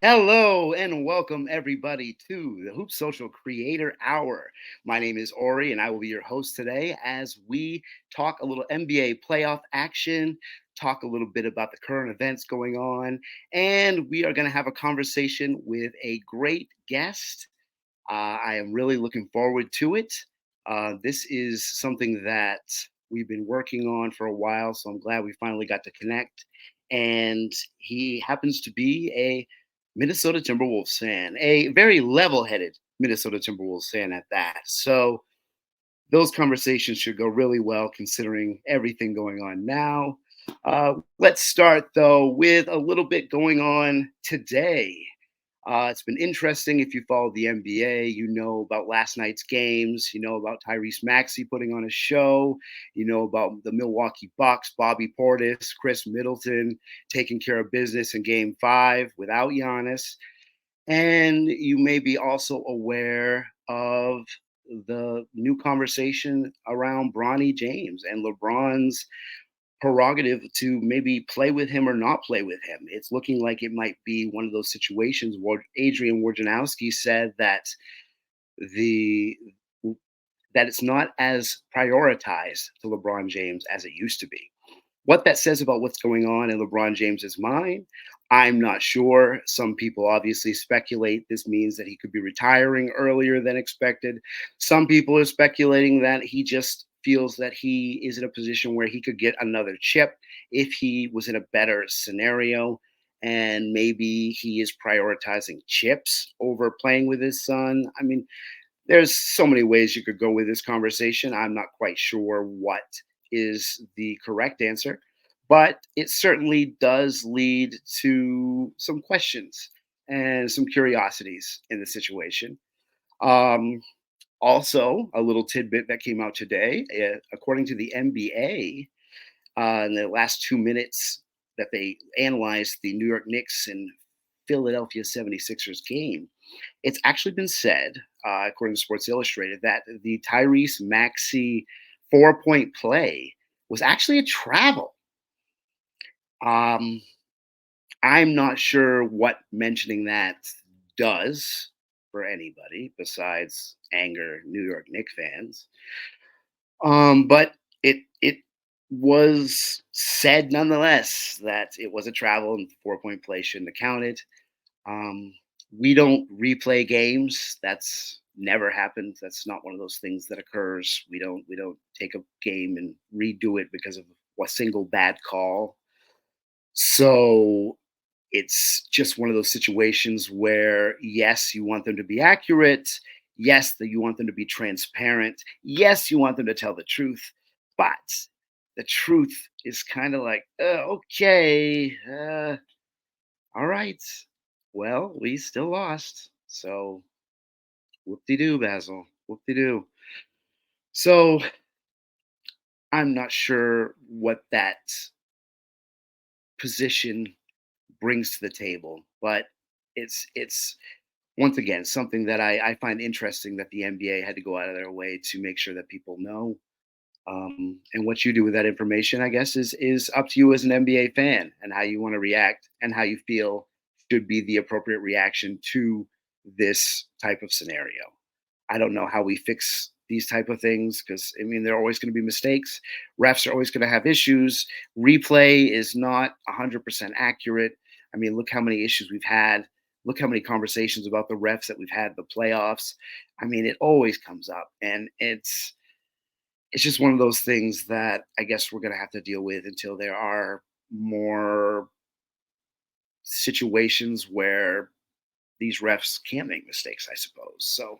Hello and welcome everybody to the Hoop Social Creator Hour. My name is Orry and I will be your host today as we talk a little NBA playoff action, talk a little bit about the current events going on, and we are going to have a conversation with a great guest. I am really looking forward to it. This is something that we've been working on for a while, so I'm glad we finally got to connect. And he happens to be a Minnesota Timberwolves fan, a very level headed Minnesota Timberwolves fan at that. So those conversations should go really well considering everything going on now. Let's start though with a little bit going on today. It's been interesting. If you follow the NBA, you know about last night's games. You know about Tyrese Maxey putting on a show. You know about the Milwaukee Bucks, Bobby Portis, Chris Middleton taking care of business in Game 5 without Giannis. And you may be also aware of the new conversation around Bronny James and LeBron's prerogative to maybe play with him or not play with him. It's looking like it might be one of those situations where Adrian Wojnarowski said that the that it's not as prioritized to LeBron James as it used to be. What that says about what's going on in LeBron James's mind, I'm not sure. Some people obviously speculate this means that he could be retiring earlier than expected. Some people are speculating that he just feels that he is in a position where he could get another chip if he was in a better scenario. And maybe he is prioritizing chips over playing with his son. I mean, there's so many ways you could go with this conversation. I'm not quite sure what is the correct answer, but it certainly does lead to some questions and some curiosities in the situation. Um, Also, a little tidbit that came out today, according to the NBA, in the last 2 minutes that they analyzed the New York Knicks and Philadelphia 76ers game, it's actually been said, according to Sports Illustrated, that the Tyrese Maxey 4 point play was actually a travel. Um, I'm not sure what mentioning that does for anybody besides anger New York Knicks fans. But it was said nonetheless that it was a travel and 4 point play shouldn't have counted. Um, we don't replay games. That's never happened. That's not one of those things that occurs. We don't take a game and redo it because of a single bad call. So it's just one of those situations where yes, you want them to be accurate. Yes, that you want them to be transparent. Yes, you want them to tell the truth, but the truth is kind of like, okay, all right. Well, we still lost. So whoop de doo, Basil. Whoop de doo. So I'm not sure what that position brings to the table, but it's once again something that I find interesting that the NBA had to go out of their way to make sure that people know. And what you do with that information, I guess, is up to you as an NBA fan and how you want to react and how you feel should be the appropriate reaction to this type of scenario. I don't know how we fix these type of things because I mean there are always going to be mistakes. Refs are always going to have issues. Replay is not 100% accurate. I mean, look how many issues we've had. Look how many conversations about the refs that we've had in the playoffs. I mean, it always comes up, and it's just one of those things that I guess we're going to have to deal with until there are more situations where these refs can't make mistakes, I suppose. So,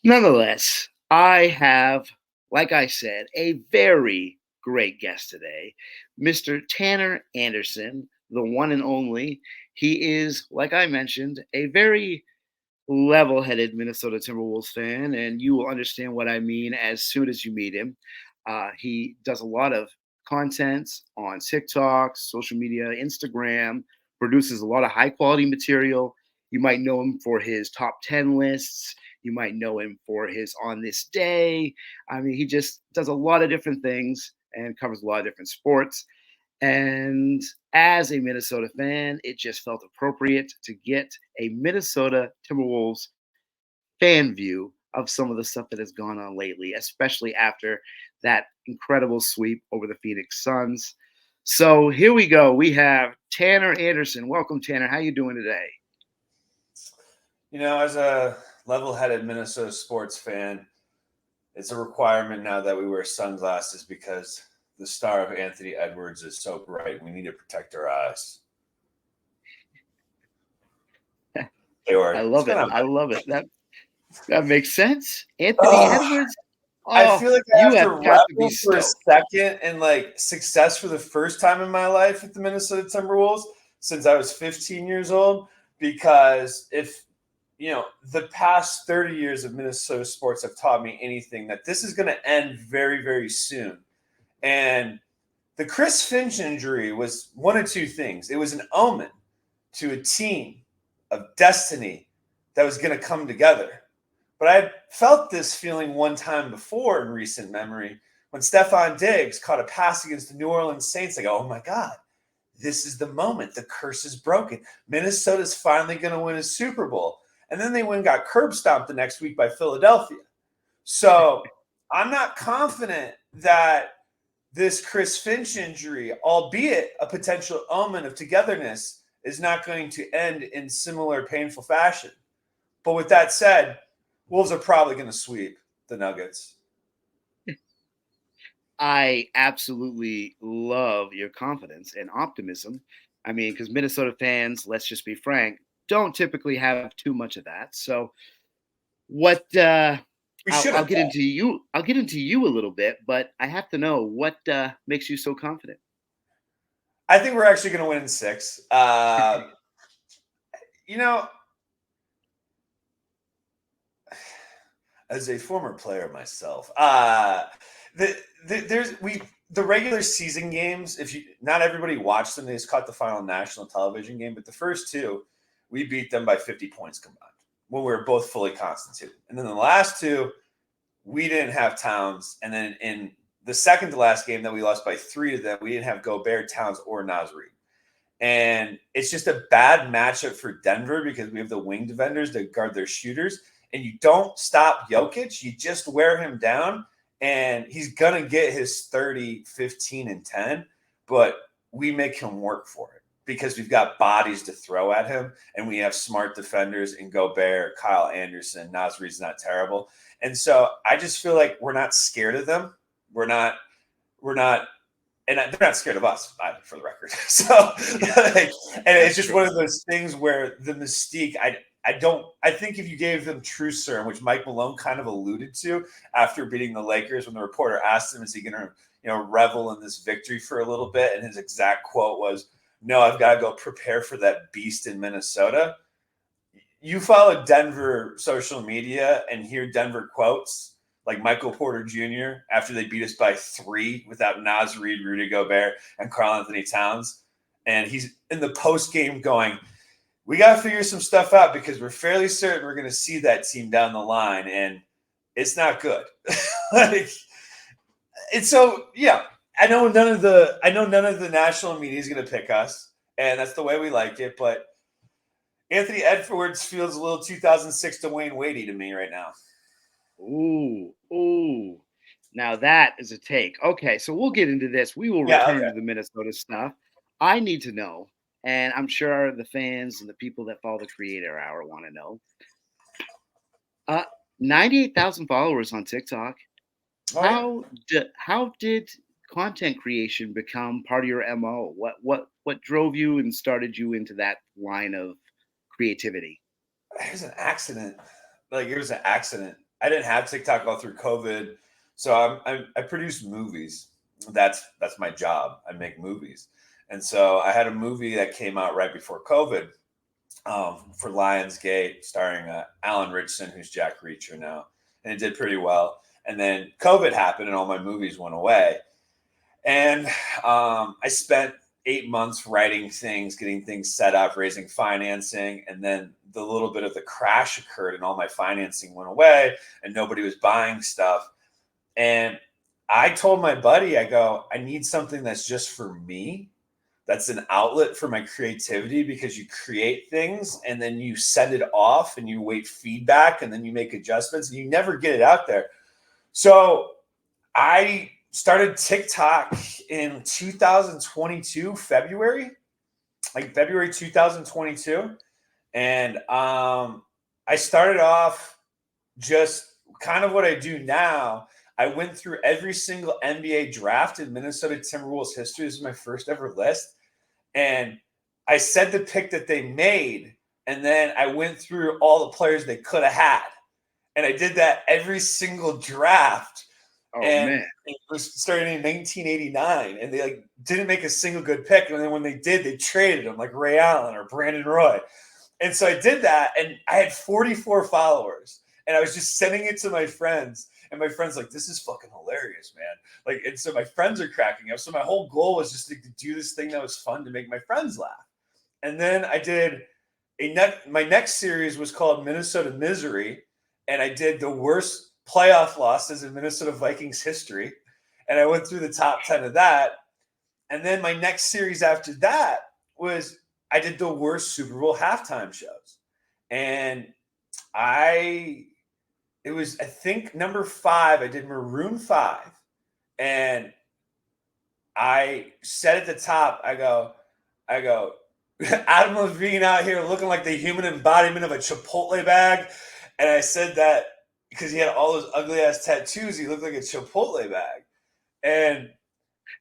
nonetheless, I have, like I said, a very great guest today, Mr. Tanner Anderson, the one and only. He is, like I mentioned, a very level headed Minnesota Timberwolves fan, and you will understand what I mean as soon as you meet him. He does a lot of content on TikTok, social media, Instagram, produces a lot of high quality material. You might know him for his top 10 lists. You might know him for his on this day. I mean, he just does a lot of different things and covers a lot of different sports. And as a Minnesota fan, it just felt appropriate to get a Minnesota Timberwolves fan view of some of the stuff that has gone on lately, especially after that incredible sweep over the Phoenix Suns. So here we go. We have Tanner Anderson. Welcome, Tanner. How you doing today? As a level-headed Minnesota sports fan, it's a requirement now that we wear sunglasses because the star of Anthony Edwards is so bright. We need to protect our eyes. Hey, I Orry, what's love going it. on, I man? love it. That makes sense. Anthony Oh, Edwards. I Oh, feel like I you have to have got to be revel for a stoked. second in success for the first time in my life with the Minnesota Timberwolves since I was 15 years old. Because if the past 30 years of Minnesota sports have taught me anything, that this is going to end very, very soon. And the Chris Finch injury was one of two things. It was an omen to a team of destiny that was going to come together. But I had felt this feeling one time before in recent memory when Stephon Diggs caught a pass against the New Orleans Saints. I go, oh my God, this is the moment. The curse is broken. Minnesota's finally going to win a Super Bowl. And then they went and got curb stomped the next week by Philadelphia. So I'm not confident that this Chris Finch injury, albeit a potential omen of togetherness, is not going to end in similar painful fashion. But with that said, Wolves are probably going to sweep the Nuggets. I absolutely love your confidence and optimism. I mean, because Minnesota fans, let's just be frank, don't typically have too much of that. So, what We I'll shouldn't. get into you. I'll get into you a little bit, but I have to know what makes you so confident. I think we're actually going to win in 6. You know, as a former player myself, the regular season games. If you not everybody watched them, they just caught the final national television game. But the first two, we beat them by 50 points combined when we were both fully constituted. And then the last two, we didn't have Towns. And then in the second to last game that we lost by 3 to them, we didn't have Gobert, Towns, or Naz Reid. And it's just a bad matchup for Denver because we have the wing defenders that guard their shooters. And you don't stop Jokic. You just wear him down. And he's going to get his 30, 15, and 10. But we make him work for it because we've got bodies to throw at him. And we have smart defenders in Gobert, Kyle Anderson. Naz Reid's not terrible. And so I just feel like we're not scared of them. We're not and they're not scared of us either, for the record. So, and it's just one of those things where the mystique. I think if you gave them true serum, which Mike Malone kind of alluded to after beating the Lakers, when the reporter asked him, "Is he going to, revel in this victory for a little bit?" and his exact quote was, "No, I've got to go prepare for that beast in Minnesota." You follow Denver social media and hear Denver quotes like Michael Porter Jr. after they beat us by 3 without Naz Reid, Rudy Gobert, and Karl-Anthony Towns. And he's in the post game going, we got to figure some stuff out because we're fairly certain we're going to see that team down the line. And it's not good. And so, yeah, I know none of the national media is going to pick us. And that's the way we like it. But Anthony Edwards feels a little 2006 Dwayne Wadey to me right now. Ooh. Now that is a take. Okay, so we'll get into this. We will return to the Minnesota stuff. I need to know, and I'm sure the fans and the people that follow the Creator Hour want to know. 98,000 followers on TikTok. Oh, How did content creation become part of your MO? What drove you and started you into that line of creativity? It was an accident. It was an accident. I didn't have TikTok all through COVID, so I produce movies. That's my job. I make movies, and so I had a movie that came out right before COVID for Lionsgate, starring Alan Ritchson, who's Jack Reacher now, and it did pretty well. And then COVID happened, and all my movies went away. And I spent 8 months writing things, getting things set up, raising financing, and then the little bit of the crash occurred and all my financing went away and nobody was buying stuff. And I told my buddy, I go, I need something that's just for me. That's an outlet for my creativity, because you create things and then you send it off and you wait feedback and then you make adjustments and you never get it out there. So I started TikTok in 2022, February, like February 2022. And I started off just kind of what I do now. I went through every single NBA draft in Minnesota Timberwolves history. This is my first ever list. And I said the pick that they made, and then I went through all the players they could have had. And I did that every single draft. Oh And man. it was starting in 1989, and they like didn't make a single good pick. And then when they did, they traded them like Ray Allen or Brandon Roy. And so I did that, and I had 44 followers, and I was just sending it to my friends. And my friends like, this is fucking hilarious, man. Like, and so my friends are cracking up. So my whole goal was just to do this thing that was fun to make my friends laugh. And then I did my next series was called Minnesota Misery, and I did the worst playoff losses in Minnesota Vikings history. And I went through the top 10 of that. And then my next series after that was I did the worst Super Bowl halftime shows. And it was, I think, number 5. I did Maroon 5. And I said at the top, I go, Adam Levine out here looking like the human embodiment of a Chipotle bag. And I said that because he had all those ugly ass tattoos, he looked like a Chipotle bag. And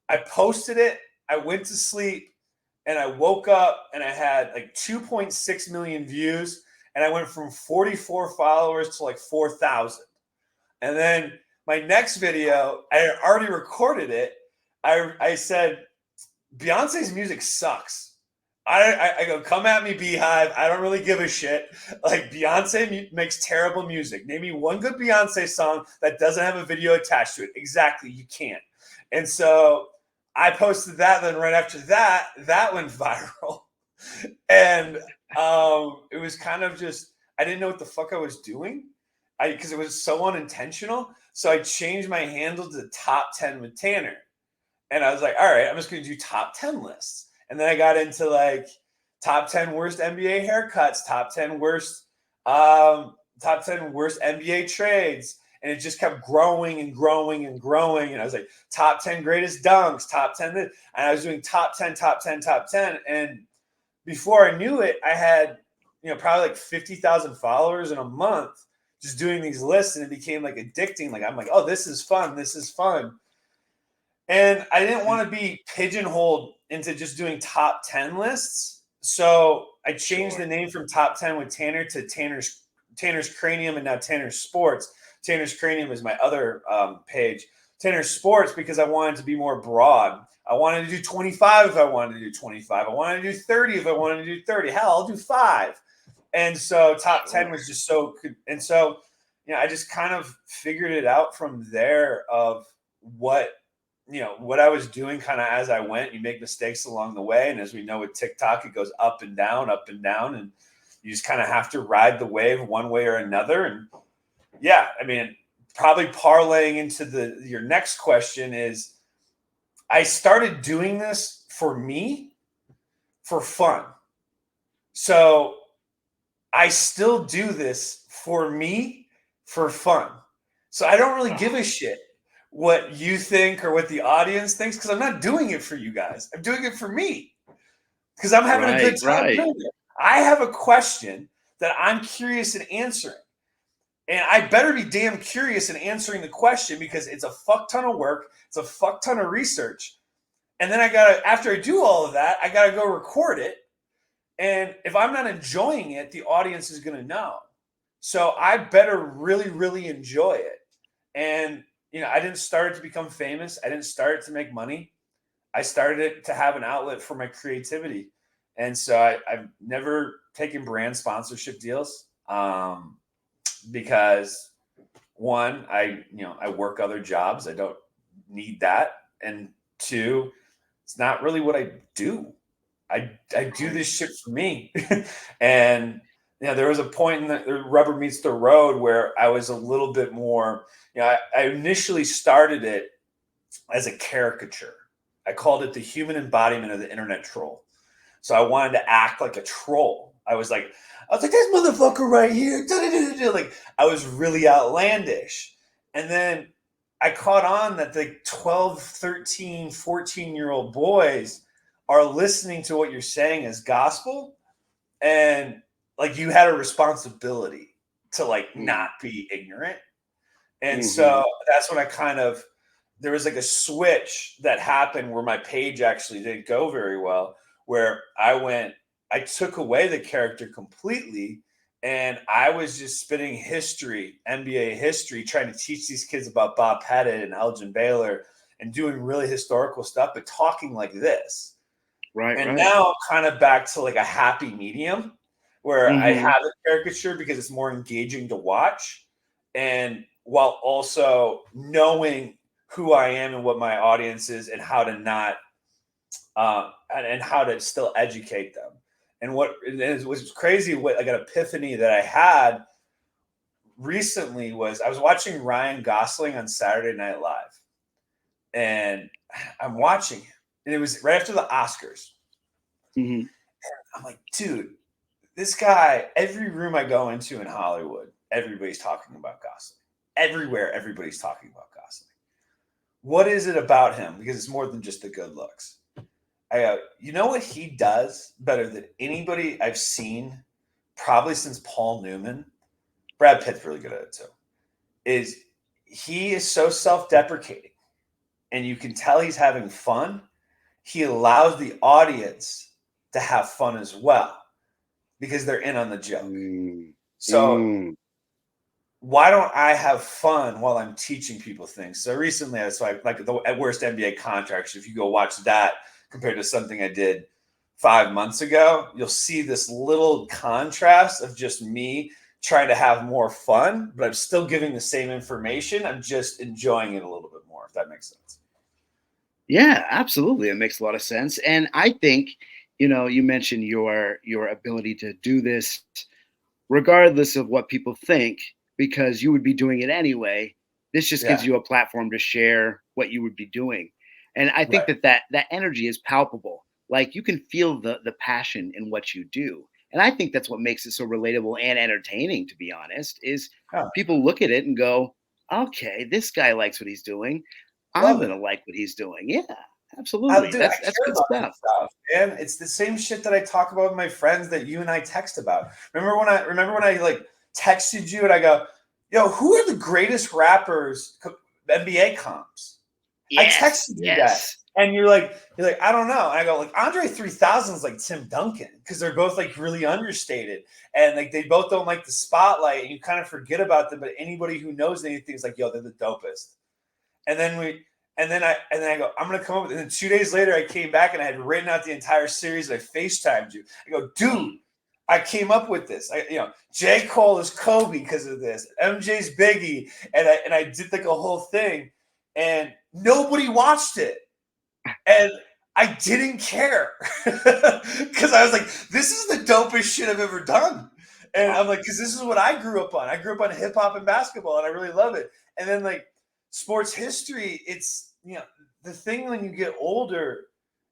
I posted it. I went to sleep, and I woke up, and I had like 2.6 million views. And I went from 44 followers to like 4,000. And then my next video, I already recorded it. I said, Beyonce's music sucks. I go, come at me, Beehive. I don't really give a shit. Like, Beyonce makes terrible music. Name me one good Beyonce song that doesn't have a video attached to it. Exactly, you can't. And so I posted that. Then right after that, that went viral. And it was kind of just, I didn't know what the fuck I was doing, because it was so unintentional. So I changed my handle to top 10 with Tanner. And I was like, all right, I'm just going to do top 10 lists. And then I got into like top 10 worst NBA haircuts, top 10 worst NBA trades. And it just kept growing and growing and growing. And I was like, top 10 greatest dunks, top 10 this. And I was doing top 10, top 10, top 10. And before I knew it, I had, probably like 50,000 followers in a month just doing these lists. And it became like addicting. Like, I'm like, oh, this is fun. This is fun. And I didn't want to be pigeonholed into just doing top 10 lists. So I changed the name from Top 10 with Tanner to Tanner's Cranium, and now Tanner's Sports. Tanner's Cranium is my other page. Tanner's Sports, because I wanted to be more broad. I wanted to do 25 if I wanted to do 25. I wanted to do 30 if I wanted to do 30. Hell, I'll do 5. And so top 10 was just so – and so, I just kind of figured it out from there of what I was doing kind of as I went. You make mistakes along the way. And as we know with TikTok, it goes up and down. And you just kind of have to ride the wave one way or another. And yeah, I mean, probably parlaying into your next question is I started doing this for me, for fun. So I still do this for me, for fun. So I don't really give a shit what you think or what the audience thinks, because I'm not doing it for you guys. I'm doing it for me because I'm having a good time doing it. I have a question that I'm curious in answering, and I better be damn curious in answering the question, because it's a fuck ton of work. It's a fuck ton of research. And then after I do all of that, I got to go record it. And if I'm not enjoying it, the audience is going to know. So I better really, really enjoy it. And I didn't start it to become famous. I didn't start it to make money. I started it to have an outlet for my creativity. And so I've never taken brand sponsorship deals because, one, I work other jobs. I don't need that. And two, it's not really what I do. I do this shit for me. And there was a point in the rubber meets the road where I was a little bit more, I initially started it as a caricature. I called it the human embodiment of the internet troll. So I wanted to act like a troll. I was like, this motherfucker right here. Like, I was really outlandish. And then I caught on that the 12, 13, 14-year-old boys are listening to what you're saying as gospel. And like, you had a responsibility to like not be ignorant. And so that's when there was like a switch that happened where my page actually didn't go very well, where I took away the character completely, and I was just spitting history, NBA history, trying to teach these kids about Bob Pettit and Elgin Baylor and doing really historical stuff, but talking like this. Right. Now I'm kind of back to like a happy medium where I have a caricature because it's more engaging to watch, and while also knowing who I am and what my audience is and how to not and how to still educate them. And what it was crazy, what like an epiphany that I had recently was I was watching Ryan Gosling on Saturday Night Live, and I'm watching it, and it was right after the Oscars. I'm like, dude, this guy, every room I go into in Hollywood, everybody's talking about Gosling. Everywhere, everybody's talking about Gosling. What is it about him? Because it's more than just the good looks. I go, you know what he does better than anybody I've seen, probably since Paul Newman? Brad Pitt's really good at it too. Is he is so self-deprecating, and you can tell he's having fun. He allows the audience to have fun as well because they're in on the joke. So why don't I have fun while I'm teaching people things? So recently, like the Worst NBA Contracts. If you go watch that compared to something I did 5 months ago, you'll see this little contrast of just me trying to have more fun, but I'm still giving the same information. I'm just enjoying it a little bit more, if that makes sense. Yeah, absolutely. It makes a lot of sense. And I think, you mentioned your ability to do this regardless of what people think, because you would be doing it anyway. This just gives you a platform to share what you would be doing. And I think that energy is palpable. Like, you can feel the passion in what you do. And I think that's what makes it so relatable and entertaining, to be honest, is people look at it and go, okay, this guy likes what he's doing. I'm going to like what he's doing. Yeah, absolutely. I That's care good about stuff. this stuff, man. It's the same shit that I talk about with my friends that you and I text about. Remember when I like texted you and I go, yo, who are the greatest rappers, NBA comps? Yes, I texted you that. And you're like, I don't know. And I go, like, Andre 3000 is like Tim Duncan, because they're both like really understated, and like they both don't like the spotlight, and you kind of forget about them. But anybody who knows anything is like, yo, they're the dopest. And then I go, I'm gonna come up with it. And then 2 days later, I came back and I had written out the entire series. And I FaceTimed you. I go, dude, I came up with this. J. Cole is Kobe because of this. MJ's Biggie, and I did like a whole thing, and nobody watched it, and I didn't care because I was like, this is the dopest shit I've ever done. And I'm like, because this is what I grew up on. I grew up on hip hop and basketball, and I really love it. And then like sports history, it's the thing when you get older,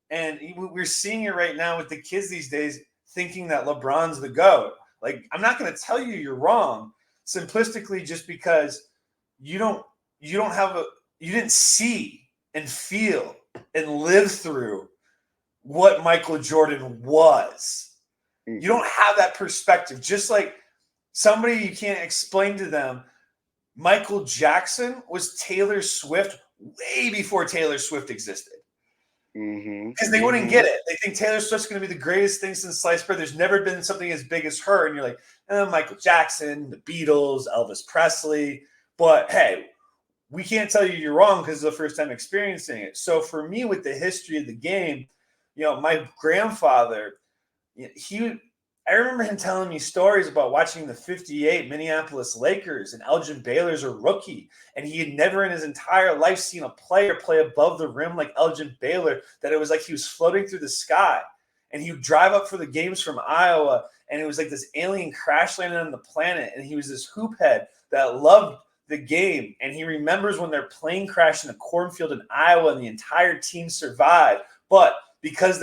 and we're seeing it right now with the kids these days, thinking that LeBron's the GOAT. Like, I'm not going to tell you you're wrong, simplistically, just because you didn't see and feel and live through what Michael Jordan was. You don't have that perspective. Just like somebody, you can't explain to them, Michael Jackson was Taylor Swift way before Taylor Swift existed. Because they wouldn't get it. They think Taylor Swift's going to be the greatest thing since sliced bread. There's never been something as big as her. And you're like, Michael Jackson, the Beatles, Elvis Presley. But hey, we can't tell you you're wrong because it's the first time experiencing it. So for me, with the history of the game, my grandfather, I remember him telling me stories about watching the 58 Minneapolis Lakers, and Elgin Baylor's a rookie, and he had never in his entire life seen a player play above the rim like Elgin Baylor, that it was like he was floating through the sky. And he would drive up for the games from Iowa, and it was like this alien crash landing on the planet, and he was this hoop head that loved the game, and he remembers when their plane crashed in a cornfield in Iowa and the entire team survived. But because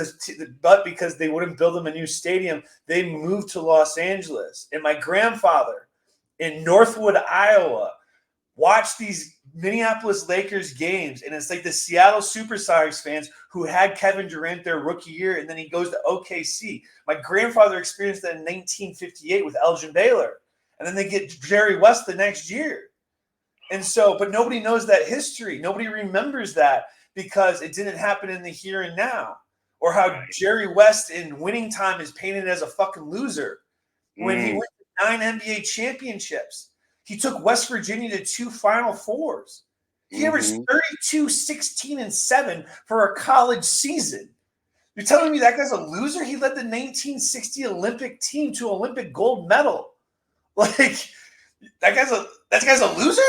they wouldn't build them a new stadium, they moved to Los Angeles. And my grandfather in Northwood, Iowa, watched these Minneapolis Lakers games, and it's like the Seattle Supersonics fans who had Kevin Durant their rookie year, and then he goes to OKC. My grandfather experienced that in 1958 with Elgin Baylor, and then they get Jerry West the next year. And so, but nobody knows that history. Nobody remembers that because it didn't happen in the here and now. Or how Jerry West in winning time is painted as a fucking loser when he went to 9 NBA championships. He took West Virginia to 2 Final Fours. He averaged 32, 16, and 7 for a college season. You're telling me that guy's a loser? He led the 1960 Olympic team to Olympic gold medal. Like, that guy's a loser?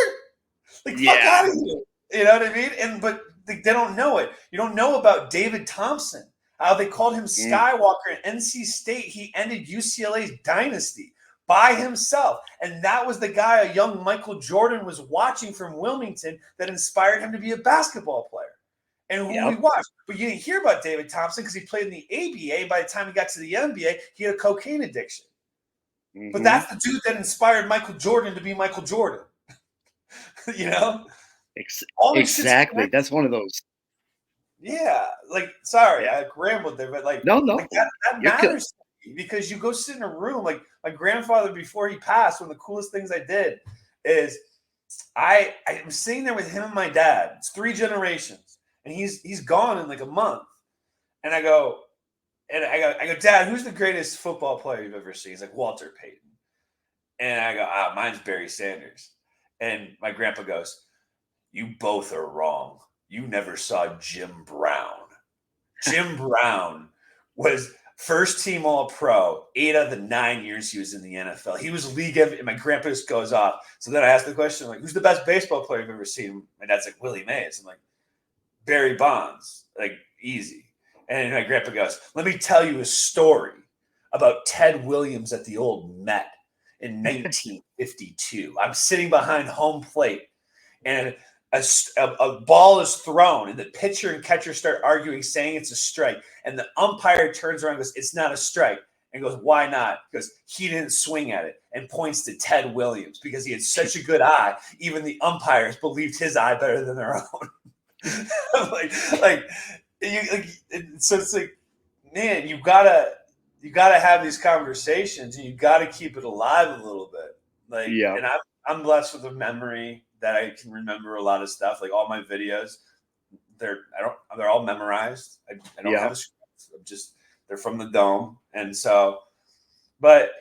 Like, fuck out of here. You know what I mean? But they don't know it. You don't know about David Thompson, how they called him Skywalker at NC State. He ended UCLA's dynasty by himself. And that was the guy a young Michael Jordan was watching from Wilmington that inspired him to be a basketball player. And who we watched. But you didn't hear about David Thompson because he played in the ABA. By the time he got to the NBA, he had a cocaine addiction. But that's the dude that inspired Michael Jordan to be Michael Jordan. You know? Exactly. That's one of those. Yeah. Like, sorry, I rambled there, but like, no. Like that matters to me because you go sit in a room. Like, my grandfather, before he passed, one of the coolest things I did is I was sitting there with him and my dad. It's 3 generations. And he's gone in like a month. And I go, Dad, who's the greatest football player you've ever seen? He's like, Walter Payton. And I go, mine's Barry Sanders. And my grandpa goes, you both are wrong. You never saw Jim Brown. Jim Brown was first team All-Pro 8 out of the 9 years he was in the NFL. He was league MVP, and my grandpa just goes off. So then I asked the question, like, who's the best baseball player you've ever seen? My dad's like, Willie Mays. I'm like, Barry Bonds. Like, easy. And my grandpa goes, let me tell you a story about Ted Williams at the old Met in 1952. I'm sitting behind home plate, and a ball is thrown, and the pitcher and catcher start arguing, saying it's a strike. And the umpire turns around and goes, it's not a strike. And goes, why not? Because he didn't swing at it, and points to Ted Williams because he had such a good eye. Even the umpires believed his eye better than their own. So it's like, man, you gotta have these conversations, and you gotta keep it alive a little bit. Like, and I'm blessed with a memory that I can remember a lot of stuff. Like, all my videos, they're all memorized. I don't have a script. They're from the dome, and so. But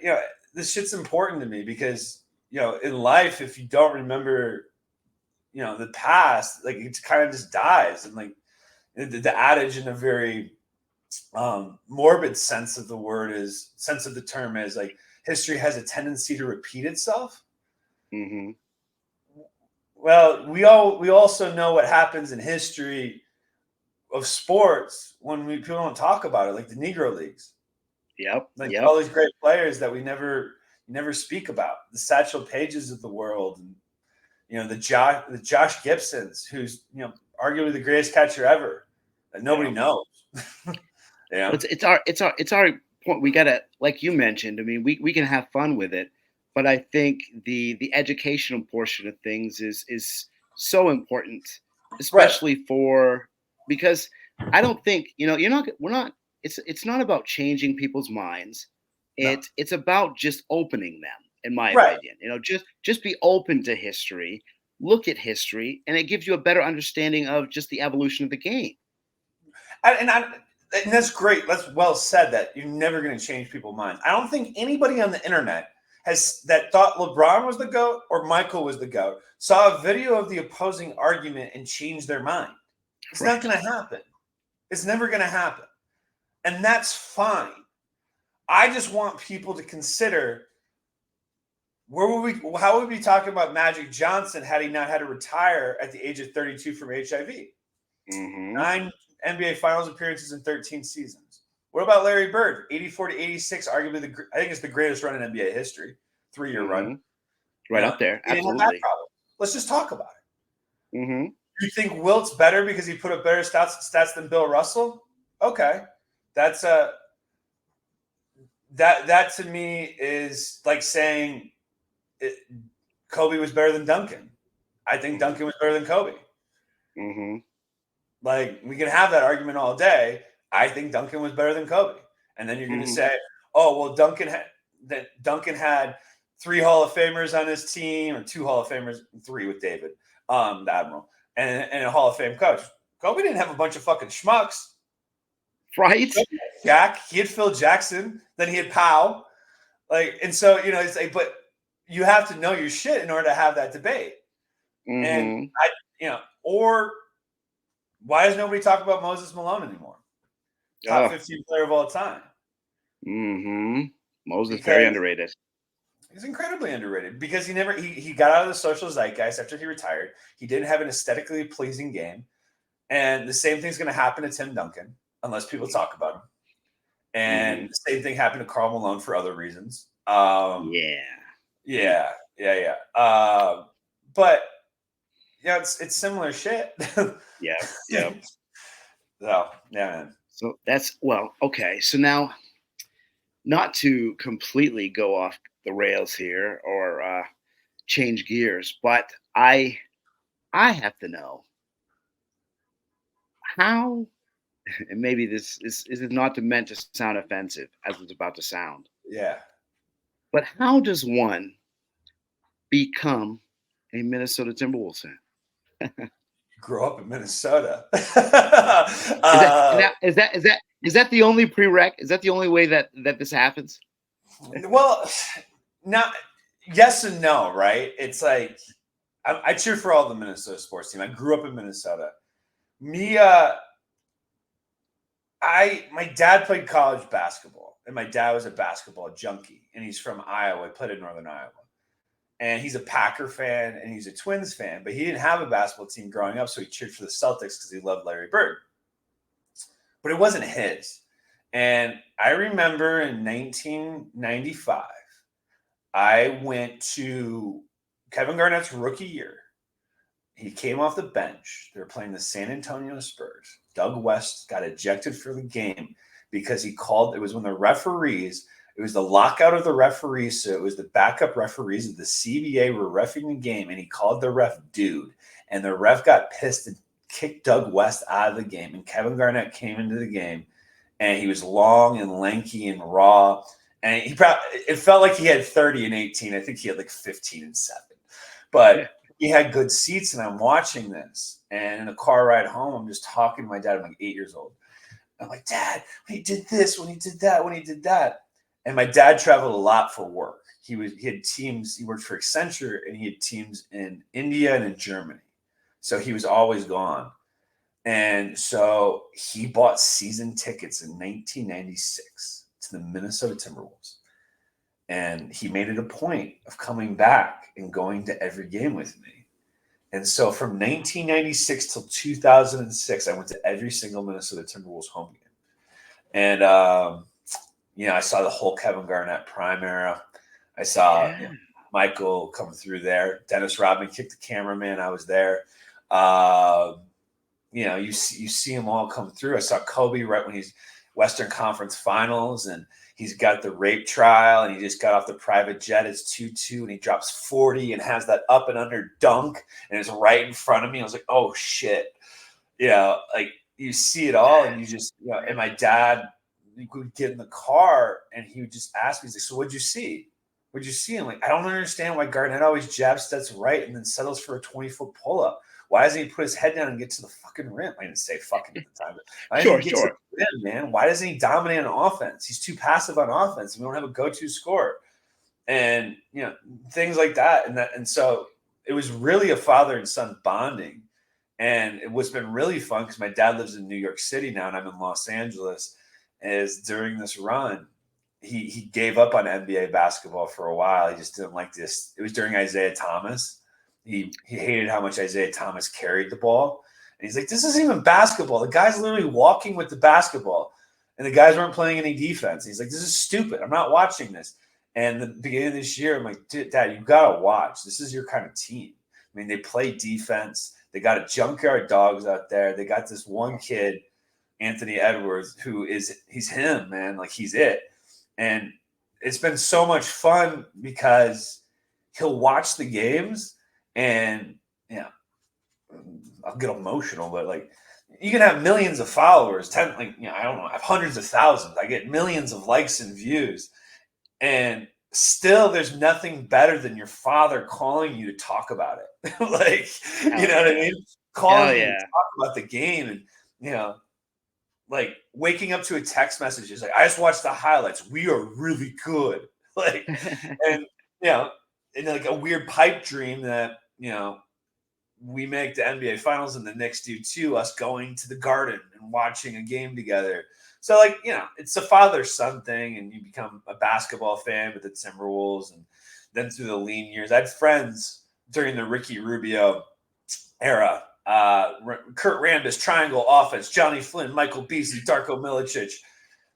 this shit's important to me because in life, if you don't remember, the past, like, it kind of just dies. And like the adage in a very morbid sense of the term is like, history has a tendency to repeat itself. Mm-hmm. Well, we also know what happens in history of sports when people don't talk about it, like the Negro Leagues. All these great players that we never speak about, the Satchel Pages of the world, and the Josh Gibsons, who's arguably the greatest catcher ever that nobody knows. It's our point. We gotta, like you mentioned. I mean, we can have fun with it, but I think the educational portion of things is so important, especially because I don't think it's not about changing people's minds. It's about just opening them, in my opinion. Just be open to history, look at history, and it gives you a better understanding of just the evolution of the game. And that's great. That's well said, that you're never going to change people's minds. I don't think anybody on the internet that thought LeBron was the GOAT or Michael was the GOAT saw a video of the opposing argument and changed their mind. It's not going to happen. It's never going to happen. And that's fine. I just want people to consider, how would we be talking about Magic Johnson had he not had to retire at the age of 32 from HIV? Mm-hmm. 9 NBA Finals appearances in 13 seasons. What about Larry Bird? 84 to 86, arguably I think it's the greatest run in NBA history. 3-year run. Right up there. Absolutely. Have that problem. Let's just talk about it. Mm-hmm. You think Wilt's better because he put up better stats than Bill Russell? Okay, that's that to me is like saying Kobe was better than Duncan. I think Duncan was better than Kobe. Mm-hmm. Like, we can have that argument all day. I think Duncan was better than Kobe. And then you're going to say, oh, well, Duncan had 3 Hall of Famers on his team, or 2 Hall of Famers, 3 with David, the Admiral, and a Hall of Fame coach. Kobe didn't have a bunch of fucking schmucks. Right. Jack, he had Phil Jackson, then he had Powell. Like, and so, it's like, but you have to know your shit in order to have that debate. Mm-hmm. And or why does nobody talk about Moses Malone anymore? Top 15 player of all time. Mm-hmm. Moses, very underrated. He's incredibly underrated because he got out of the social zeitgeist after he retired. He didn't have an aesthetically pleasing game. And the same thing's going to happen to Tim Duncan unless people talk about him. And the same thing happened to Karl Malone for other reasons. Yeah. But it's similar shit. Yeah. So, man. So that's okay. So now, not to completely go off the rails here or change gears, but I have to know how, and maybe this is not meant to sound offensive as it's about to sound. Yeah. But how does one become a Minnesota Timberwolves fan? Grow up in Minnesota. Is that the only prereq? Is that the only way that this happens? Well, not yes and no, right? It's like I cheer for all the Minnesota sports team. I grew up in Minnesota. My dad played college basketball, and my dad was a basketball junkie, and he's from Iowa. He played in Northern Iowa. And he's a Packer fan, and he's a Twins fan, but he didn't have a basketball team growing up, so he cheered for the Celtics because he loved Larry Bird. But it wasn't his. And I remember in 1995, I went to Kevin Garnett's rookie year. He came off the bench. They were playing the San Antonio Spurs. Doug West got ejected for the game because it was when the referees – it was the lockout of the referees, so it was the backup referees of the CBA were reffing the game, and he called the ref dude. And the ref got pissed and kicked Doug West out of the game. And Kevin Garnett came into the game, and he was long and lanky and raw. And it felt like he had 30 and 18. I think he had like 15 and 7. But he had good seats, and I'm watching this. And in a car ride home, I'm just talking to my dad. I'm like 8 years old. I'm like, Dad, when he did this, when he did that, when he did that. And my dad traveled a lot for work. He had teams. He worked for Accenture, and he had teams in India and in Germany. So he was always gone. And so he bought season tickets in 1996 to the Minnesota Timberwolves. And he made it a point of coming back and going to every game with me. And so from 1996 till 2006, I went to every single Minnesota Timberwolves home game. And, I saw the whole Kevin Garnett prime era. I saw Michael come through there. Dennis Rodman kicked the cameraman. I was there. You see them all come through. I saw Kobe right when he's Western Conference Finals, and he's got the rape trial, and he just got off the private jet. It's 2-2, and he drops 40 and has that up and under dunk, and it's right in front of me. I was like, oh, shit. Like you see it all, and you just, and my dad – we would get in the car, and he would just ask me, he's like, so what'd you see? What'd you see? I'm like, I don't understand why Garnett always jab steps right and then settles for a 20-foot pull-up. Why doesn't he put his head down and get to the fucking rim? I didn't say fucking at the time. But Sure. To the rim, man? Why doesn't he dominate on offense? He's too passive on offense. We don't have a go-to scorer. And, things like that. And so it was really a father and son bonding. And what's been really fun, because my dad lives in New York City now, and I'm in Los Angeles, is during this run, he gave up on NBA basketball for a while. He just didn't like this. It was during Isaiah Thomas. He hated how much Isaiah Thomas carried the ball. And he's like, this isn't even basketball. The guy's literally walking with the basketball, and the guys weren't playing any defense. He's like, this is stupid. I'm not watching this. And the beginning of this year, I'm like, Dad, you got to watch. This is your kind of team. I mean, they play defense. They got a junkyard dogs out there. They got this one kid, Anthony Edwards, he's him, man. Like, he's it. And it's been so much fun because he'll watch the games and, I'll get emotional, but like, you can have millions of followers, I don't know, I have hundreds of thousands. I get millions of likes and views. And still, there's nothing better than your father calling you to talk about it. Like, you know what I mean? Calling you to talk about the game and, like waking up to a text message is like, I just watched the highlights. We are really good. Like, and, and like a weird pipe dream that, we make the NBA finals and the Knicks do too, us going to the Garden and watching a game together. So, like, it's a father-son thing, and you become a basketball fan with the Timberwolves, and then through the lean years. I had friends during the Ricky Rubio era, Kurt Rambis, triangle offense, Johnny Flynn, Michael Beasley, Darko Milicic,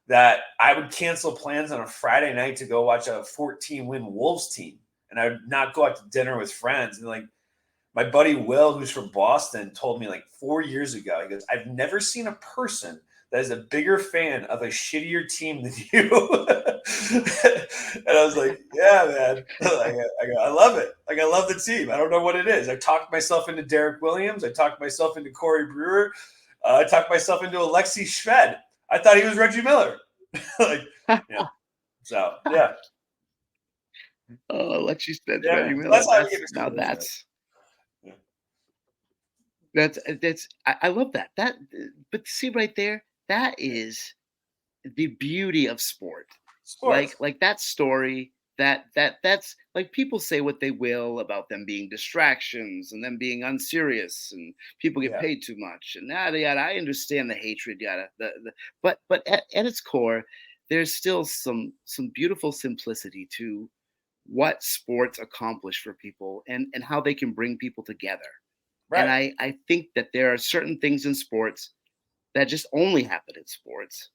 that I would cancel plans on a Friday night to go watch a 14-win Wolves team, and I would not go out to dinner with friends. And, like, my buddy Will, who's from Boston, told me like 4 years ago, he goes, I've never seen a person that is a bigger fan of a shittier team than you. And I was like, yeah, man. I love it. Like, I love the team. I don't know what it is. I talked myself into Derek Williams. I talked myself into Corey Brewer. I talked myself into Alexi Shved. I thought he was Reggie Miller. So, yeah. Oh, Alexi Shved, Yeah, Reggie Miller. That's how I get Now excited. that's I love that. But see right there, that is the beauty of sport. Sports. Like that story, that's like, people say what they will about them being distractions and them being unserious and people get paid too much and yada yada. I understand the hatred, yada. But at its core, there's still some beautiful simplicity to what sports accomplish for people and how they can bring people together. And Right. I think that there are certain things in sports that just only happen in sports.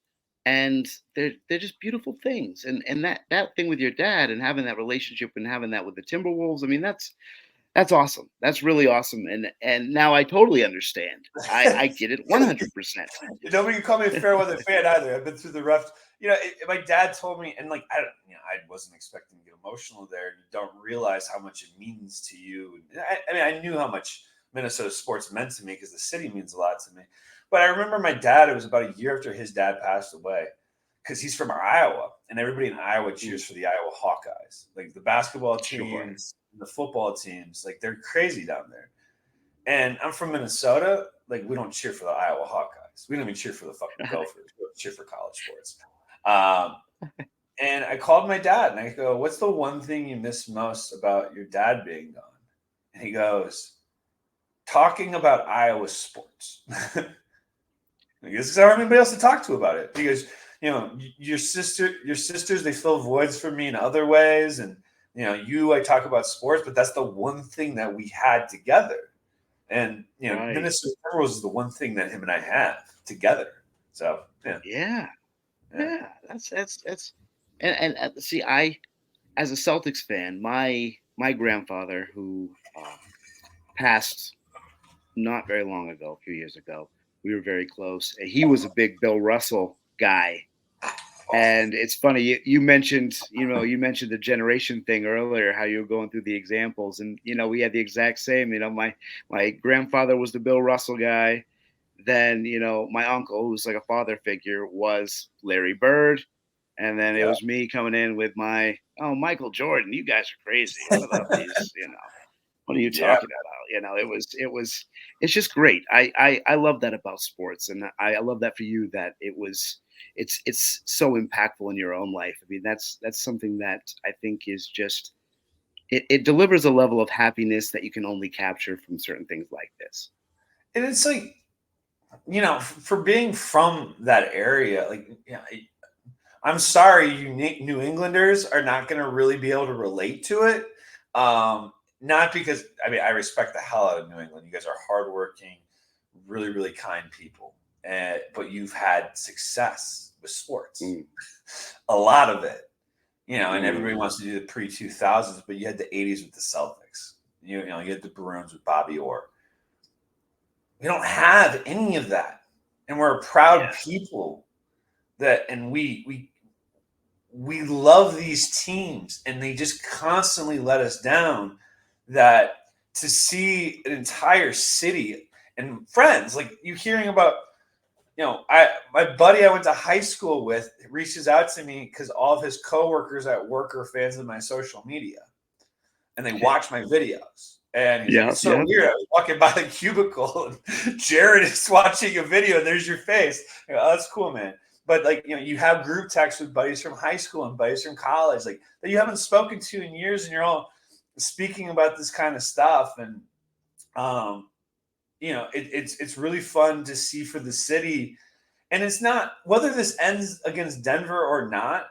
And they're just beautiful things. And that thing with your dad and having that relationship and having that with the Timberwolves, I mean, that's awesome. That's really awesome. And now I totally understand. I get it 100%. Nobody can call me a fair weather fan either. I've been through the rough. My dad told me, and like I wasn't expecting to get emotional there. You don't realize how much it means to you. I knew how much Minnesota sports meant to me because the city means a lot to me. But I remember my dad. It was about a year after his dad passed away, because he's from Iowa, and everybody in Iowa cheers for the Iowa Hawkeyes, like the basketball teams, the football teams. Like, they're crazy down there. And I'm from Minnesota. Like, we don't cheer for the Iowa Hawkeyes. We don't even cheer for the fucking Gophers. We don't cheer for college sports. And I called my dad and I go, what's the one thing you miss most about your dad being gone? And he goes, talking about Iowa sports. I guess I don't have anybody else to talk to about it. He goes, your sisters, they fill voids for me in other ways. And, I talk about sports, but that's the one thing that we had together. And, Minnesota Timberwolves is the one thing that him and I have together. So, Yeah. That's and see, I, as a Celtics fan, my grandfather, who passed not very long ago, a few years ago, we were very close. He was a big Bill Russell guy. And it's funny, you mentioned the generation thing earlier, how you were going through the examples, and we had the exact same. My grandfather was the Bill Russell guy. Then my uncle, who's like a father figure, was Larry Bird, and then it was me coming in with Michael Jordan. You guys are crazy. What about these? What are you talking about? It's just great. I love that about sports, and I love that for you, that it's so impactful in your own life. I mean, that's something that I think is just it delivers a level of happiness that you can only capture from certain things like this. And it's like, for being from that area, like, I'm sorry, you New Englanders are not going to really be able to relate to it. Not because, I respect the hell out of New England. You guys are hardworking, really, really kind people. But you've had success with sports. A lot of it. And everybody wants to do the pre-2000s, but you had the 80s with the Celtics. You get the Bruins with Bobby Orr. We don't have any of that, and we're a proud people and we love these teams, and they just constantly let us down. That to see an entire city and friends, like you hearing about, my buddy I went to high school with reaches out to me because all of his coworkers at work are fans of my social media, and they watch my videos. And he's like, it's so weird. I was walking by the cubicle and Jared is watching a video and there's your face. Oh, that's cool, man. But like, you have group texts with buddies from high school and buddies from college, like that you haven't spoken to in years, and you're all speaking about this kind of stuff. And it's really fun to see for the city. And it's not, whether this ends against Denver or not,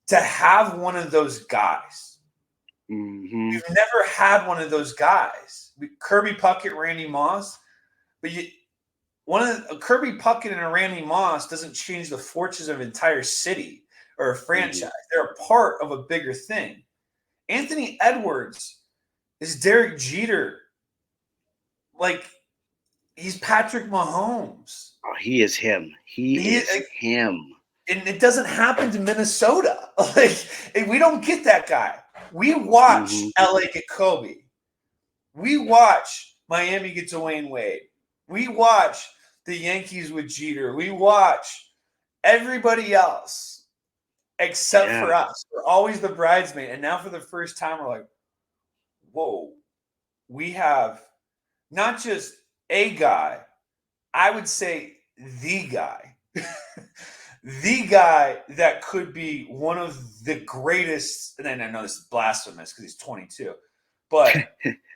to have one of those guys. Mm-hmm. We've never had one of those guys. Kirby Puckett, Randy Moss, but a Kirby Puckett and a Randy Moss doesn't change the fortunes of an entire city or a franchise. Mm-hmm. They're a part of a bigger thing. Anthony Edwards is Derek Jeter. Like, he's Patrick Mahomes. Oh, he is him. He is him. And it doesn't happen to Minnesota. Like, we don't get that guy. We watch LA get Kobe. We watch Miami get Dwayne Wade. We watch the Yankees with Jeter. We watch everybody else except for us. We're always the bridesmaid. And now for the first time, we're like, whoa, we have not just a guy, I would say the guy. The guy that could be one of the greatest, and I know this is blasphemous because he's 22, but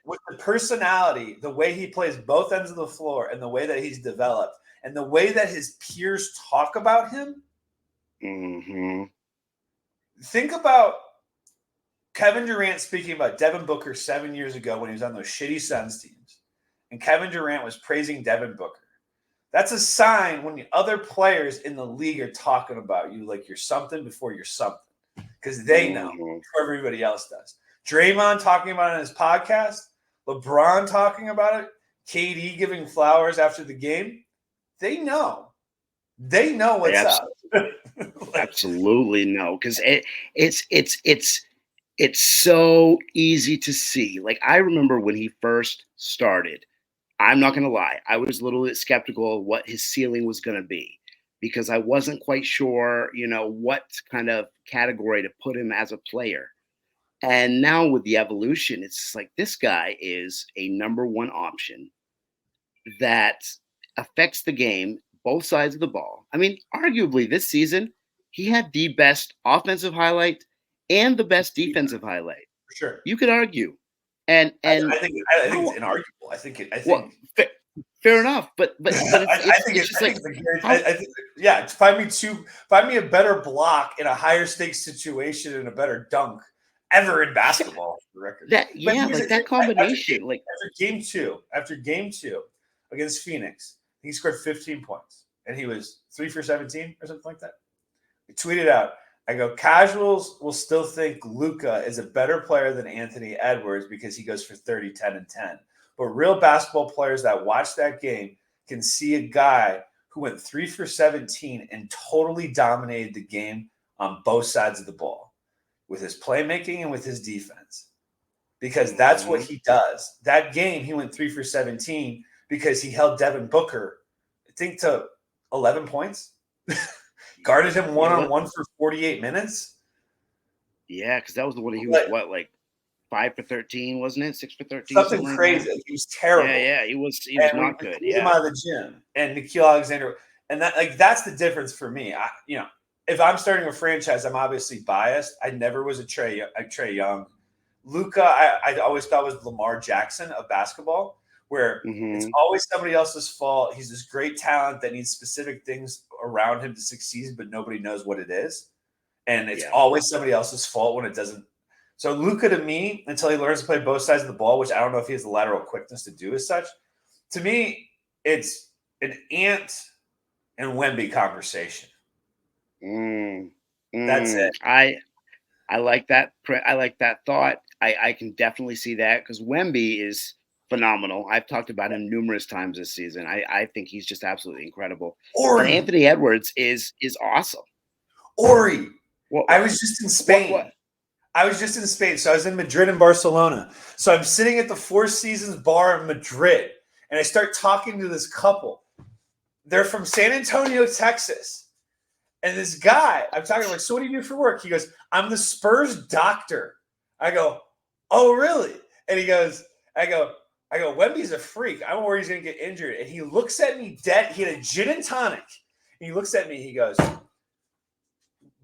with the personality, the way he plays both ends of the floor, and the way that he's developed, and the way that his peers talk about him. Mm-hmm. Think about Kevin Durant speaking about Devin Booker 7 years ago when he was on those shitty Suns teams, and Kevin Durant was praising Devin Booker. That's a sign when the other players in the league are talking about you like you're something before you're something, because they know before everybody else does. Draymond talking about it on his podcast, LeBron talking about it, KD giving flowers after the game. They know. They know what's up. Absolutely no, because it's so easy to see. Like, I remember when he first started. I'm not going to lie. I was a little bit skeptical of what his ceiling was going to be, because I wasn't quite sure, what kind of category to put him as a player. And now with the evolution, it's like this guy is a number one option that affects the game, both sides of the ball. I mean, arguably this season, he had the best offensive highlight and the best defensive highlight. For sure. You could argue. And I think it's inarguable. I think fair enough, but find me a better block in a higher stakes situation and a better dunk ever in basketball. For the record, that combination. After game two against Phoenix, he scored 15 points and he was 3 for 17 or something like that. He tweeted out, I go, casuals will still think Luka is a better player than Anthony Edwards because he goes for 30, 10, and 10. But real basketball players that watch that game can see a guy who went 3 for 17 and totally dominated the game on both sides of the ball with his playmaking and with his defense, because that's what he does. That game, he went 3 for 17 because he held Devin Booker, I think, to 11 points. Guarded him one-on-one for 48 minutes. Yeah, because that was the one he was, 5 for 13, wasn't it? 6 for 13? Something crazy. He was terrible. Yeah, he was not good. Him out of the gym. And Nickeil Alexander. And that's the difference for me. If I'm starting a franchise, I'm obviously biased. I never was a Trae Young. Luka, I always thought was Lamar Jackson of basketball, where it's always somebody else's fault. He's this great talent that needs specific things around him to succeed, but nobody knows what it is. And it's always somebody else's fault when it doesn't. So Luka, to me, until he learns to play both sides of the ball, which I don't know if he has the lateral quickness to do as such, to me, it's an Ant and Wemby conversation. That's it. I like that. I like that thought. I can definitely see that because Wemby is phenomenal. I've talked about him numerous times this season. I think he's just absolutely incredible. And Orry, Anthony Edwards is awesome. Orry. What I was just in what? Spain. I was just in Spain. So I was in Madrid and Barcelona. So I'm sitting at the Four Seasons bar in Madrid, and I start talking to this couple. They're from San Antonio, Texas. And this guy, I'm talking like, so what do you do for work? He goes, I'm the Spurs doctor. I go, oh, really? And he goes, Wemby's a freak. I'm worried he's going to get injured. And he looks at me dead. He had a gin and tonic. And he looks at me. He goes,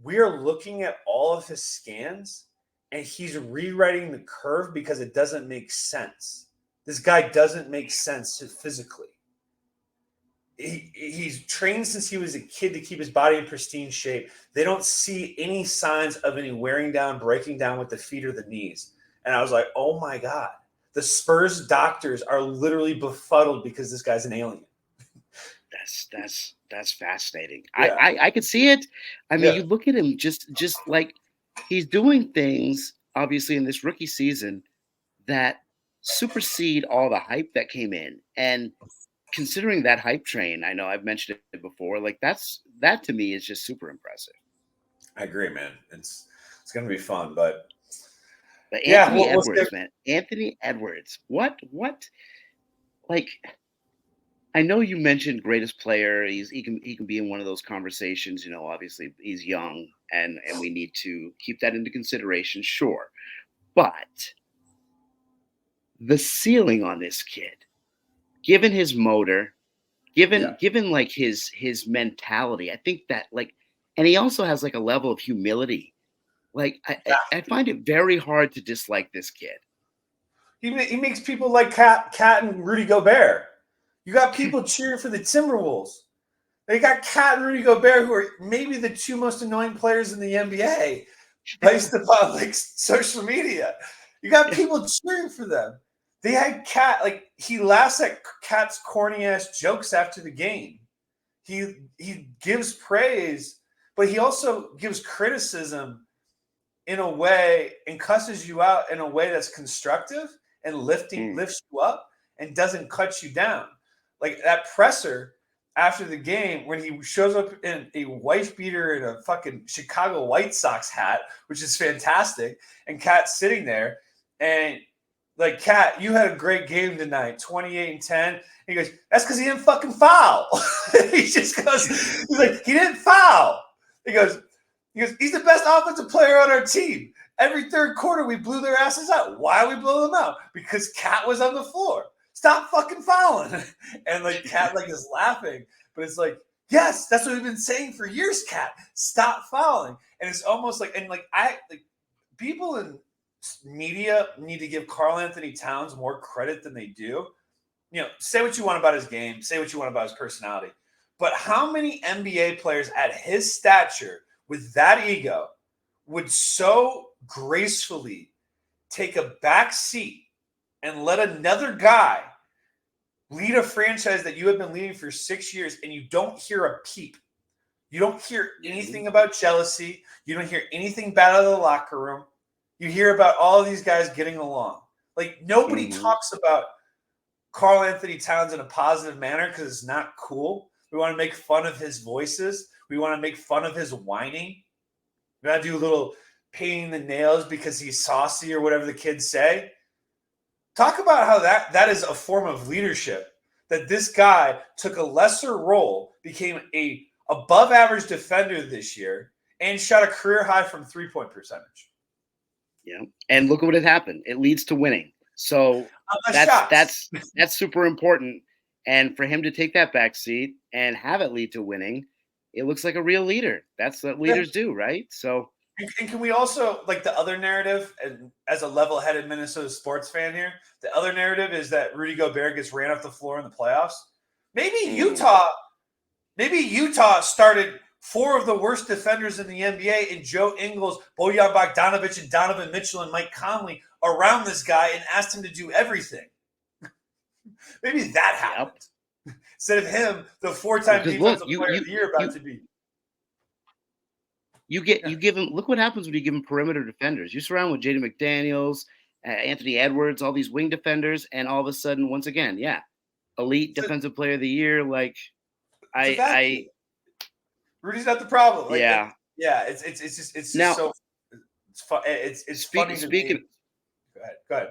we are looking at all of his scans, and he's rewriting the curve because it doesn't make sense. This guy doesn't make sense physically. He's trained since he was a kid to keep his body in pristine shape. They don't see any signs of any wearing down, breaking down with the feet or the knees. And I was like, oh my God, the Spurs doctors are literally befuddled because this guy's an alien. That's fascinating. Yeah. I could see it. I mean, Yeah. you look at him just like he's doing things obviously in this rookie season that supersede all the hype that came in. And considering that hype train, I know I've mentioned it before, like that to me is just super impressive. I agree, man. It's going to be fun, but yeah, Anthony Edwards, man. Anthony Edwards. What like I know you mentioned greatest player. He can be in one of those conversations, obviously he's young and we need to keep that into consideration, sure. But the ceiling on this kid, given his motor, given like his mentality, I think that like, and he also has like a level of humility. Like I find it very hard to dislike this kid. He makes people like Cat and Rudy Gobert. You got people cheering for the Timberwolves. They got Cat and Rudy Gobert, who are maybe the two most annoying players in the NBA, based upon like social media. You got people cheering for them. They had Cat, like he laughs at Cat's corny ass jokes after the game. He gives praise, but he also gives criticism in a way and cusses you out in a way that's constructive and lifts you up and doesn't cut you down. Like that presser after the game when he shows up in a wife beater and a fucking Chicago White Sox hat, which is fantastic, and Cat's sitting there and like, Cat, you had a great game tonight, 28-10. He goes, that's because he didn't fucking foul. He just goes, he's like, he didn't foul. He goes, he's the best offensive player on our team. Every third quarter, we blew their asses out. Why we blew them out? Because Cat was on the floor. Stop fucking fouling. And like Cat like is laughing, but it's like, yes, that's what we've been saying for years, Cat. Stop fouling. And it's almost like, and like people in media need to give Karl Anthony Towns more credit than they do. Say what you want about his game, say what you want about his personality, but how many NBA players at his stature with that ego would so gracefully take a back seat and let another guy lead a franchise that you have been leading for 6 years and you don't hear a peep? You don't hear anything about jealousy. You don't hear anything bad out of the locker room. You hear about all of these guys getting along. Like nobody talks about Karl Anthony Towns in a positive manner because it's not cool. We want to make fun of his voices. We want to make fun of his whining. We want to do a little painting the nails because he's saucy or whatever the kids say. Talk about how that is a form of leadership. That this guy took a lesser role, became a above average defender this year, and shot a career high from 3-point percentage. Yeah, and look at what had happened. It leads to winning. So that's super important. And for him to take that back seat and have it lead to winning, it looks like a real leader. That's what leaders do, right? So, and can we also, like the other narrative, and as a level-headed Minnesota sports fan here, the other narrative is that Rudy Gobert gets ran off the floor in the playoffs. Maybe Utah started 4 of the worst defenders in the NBA in Joe Ingles, Bojan Bogdanovic, and Donovan Mitchell, and Mike Conley around this guy and asked him to do everything. Maybe that happened. Yep. Instead of him, the 4-time defensive player of the year about to be. You give him. Look what happens when you give him perimeter defenders. You surround with Jaden McDaniels Anthony Edwards, all these wing defenders, and all of a sudden, once again, yeah, elite It's a, defensive player of the year. Like it's a I vacuum. Rudy's not the problem. yeah. Yeah, it's just Now, so it's fun. It's funny to me. speaking. Go ahead. Go ahead.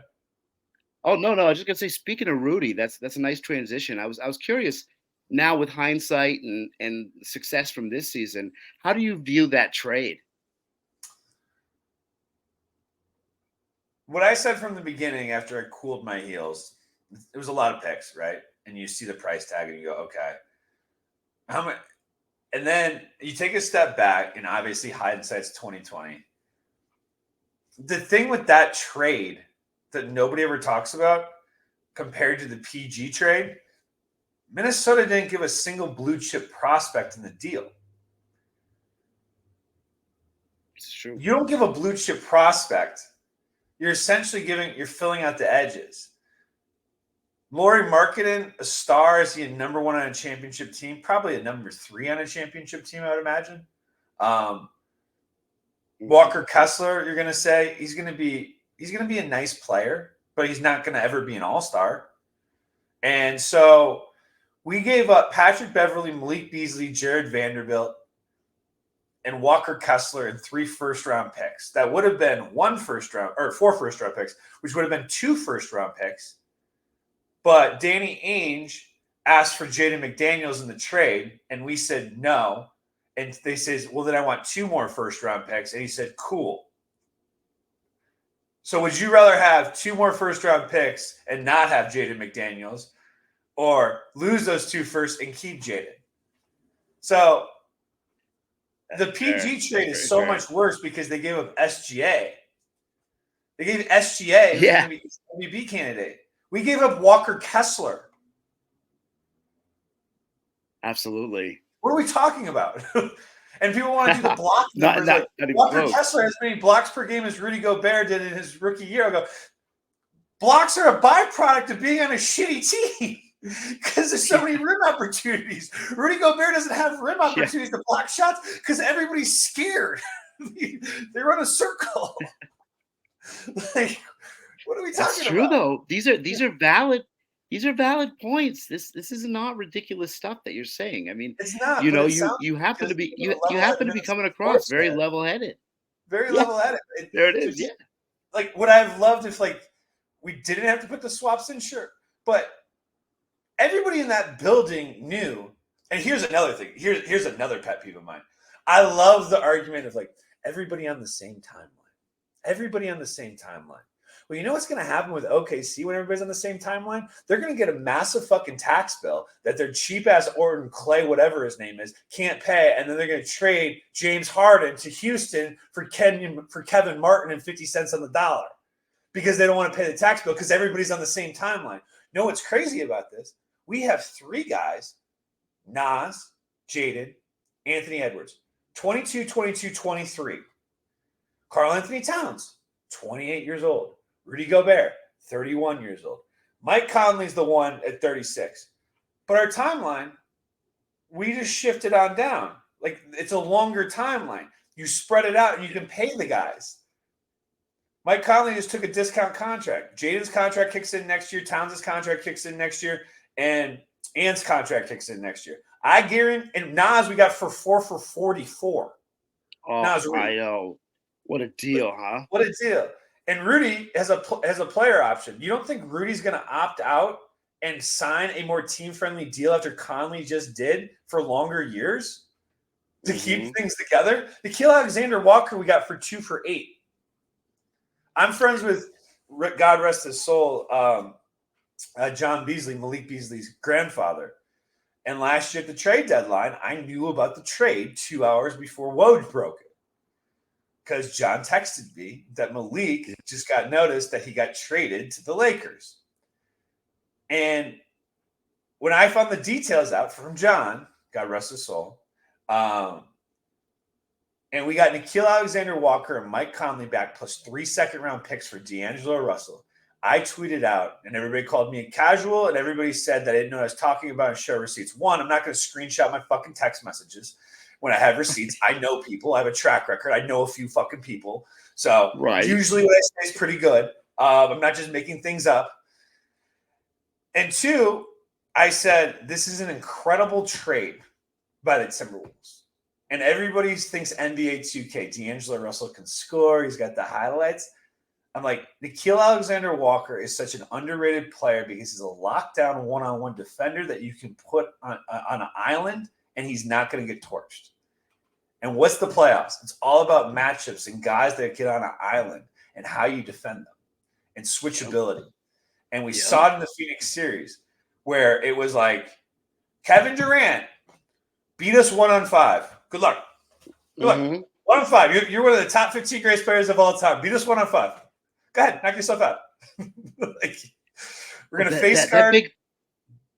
Oh no, no, I was just gonna say. Speaking of Rudy, that's a nice transition. I was curious. Now, with hindsight and success from this season, how do you view that trade? What I said from the beginning after I cooled my heels, it was a lot of picks, right? And you see the price tag and you go, okay, how much? And then you take a step back, and obviously hindsight's 2020. The thing with that trade that nobody ever talks about compared to the PG trade, Minnesota didn't give a single blue chip prospect in the deal. It's true. You don't give a blue chip prospect. You're essentially you're filling out the edges. Lauri Markkanen, a star, is he a number one on a championship team? Probably a number 3 on a championship team, I would imagine. Walker Kessler, you're going to say he's going to be a nice player, but he's not going to ever be an all-star. And so we gave up Patrick Beverley, Malik Beasley, Jared Vanderbilt, and Walker Kessler in 3 first-round picks. That would have been 4 first-round picks, which would have been 2 first-round picks. But Danny Ainge asked for Jaden McDaniels in the trade, and we said no. And they said, well, then I want 2 more first-round picks. And he said, cool. So would you rather have 2 more first-round picks and not have Jaden McDaniels, or lose those 2 first and keep Jaden? So the PG trade is so much worse because they gave up SGA. They gave SGA, who's going to be MVP candidate. We gave up Walker Kessler. Absolutely. What are we talking about? And people want to do the block numbers. not Walker close. Kessler has as many blocks per game as Rudy Gobert did in his rookie year. I go, blocks are a byproduct of being on a shitty team because there's so many rim opportunities. Rudy Gobert doesn't have rim opportunities to block shots because everybody's scared. They run a circle. Like, what are we talking about? That's true, though. These are valid. These are valid points. This is not ridiculous stuff that you're saying. I mean, it's not. You happen to be you happen to be coming across very level-headed. Very level-headed. There it is. Yeah. Like, what I've loved if we didn't have to put the swaps in, sure, but everybody in that building knew. And here's another thing. Here's another pet peeve of mine. I love the argument of everybody on the same timeline. Everybody on the same timeline. Well, you know what's going to happen with OKC when everybody's on the same timeline? They're going to get a massive fucking tax bill that their cheap-ass Orton Clay, whatever his name is, can't pay, and then they're going to trade James Harden to Houston for Kevin Martin and 50 cents on the dollar because they don't want to pay the tax bill because everybody's on the same timeline. You know what's crazy about this? We have 3 guys, Nas, Jaden, Anthony Edwards, 22, 22, 23. Karl Anthony Towns, 28 years old. Rudy Gobert, 31 years old. Mike Conley's the one at 36. But our timeline, we just shifted on down. It's a longer timeline. You spread it out and you can pay the guys. Mike Conley just took a discount contract. Jaden's contract kicks in next year. Towns' contract kicks in next year. And Ant's contract kicks in next year. I guarantee, and Nas we got for 4 for 44. Oh, I know. What a deal, huh? What a deal. And Rudy has a player option. You don't think Rudy's going to opt out and sign a more team-friendly deal after Conley just did for longer years to keep things together? Nikhil Alexander-Walker we got for 2 for 8. I'm friends with, God rest his soul, John Beasley, Malik Beasley's grandfather. And last year at the trade deadline, I knew about the trade 2 hours before Woj broke it. Because John texted me that Malik just got noticed that he got traded to the Lakers. And when I found the details out from John, God rest his soul, and we got Nikhil Alexander-Walker and Mike Conley back plus 3 second-round picks for D'Angelo Russell, I tweeted out, and everybody called me a casual, and everybody said that I didn't know what I was talking about and show receipts. One, I'm not going to screenshot my fucking text messages. When I have receipts, I know people. I have a track record. I know a few fucking people. So usually what I say is pretty good. I'm not just making things up. And two, I said, this is an incredible trade by the Timberwolves. And everybody thinks NBA 2K, D'Angelo Russell can score. He's got the highlights. I'm like, Nickeil Alexander-Walker is such an underrated player because he's a lockdown one-on-one defender that you can put on an island and he's not going to get torched. And what's the playoffs? It's all about matchups and guys that get on an island and how you defend them and switchability. And we saw it in the Phoenix series where it was like, Kevin Durant beat us 1-on-5. Good luck. Good luck. 1-on-5. You're one of the top 15 greatest players of all time. Beat us 1-on-5. Go ahead, knock yourself out. Like, we're gonna face guard.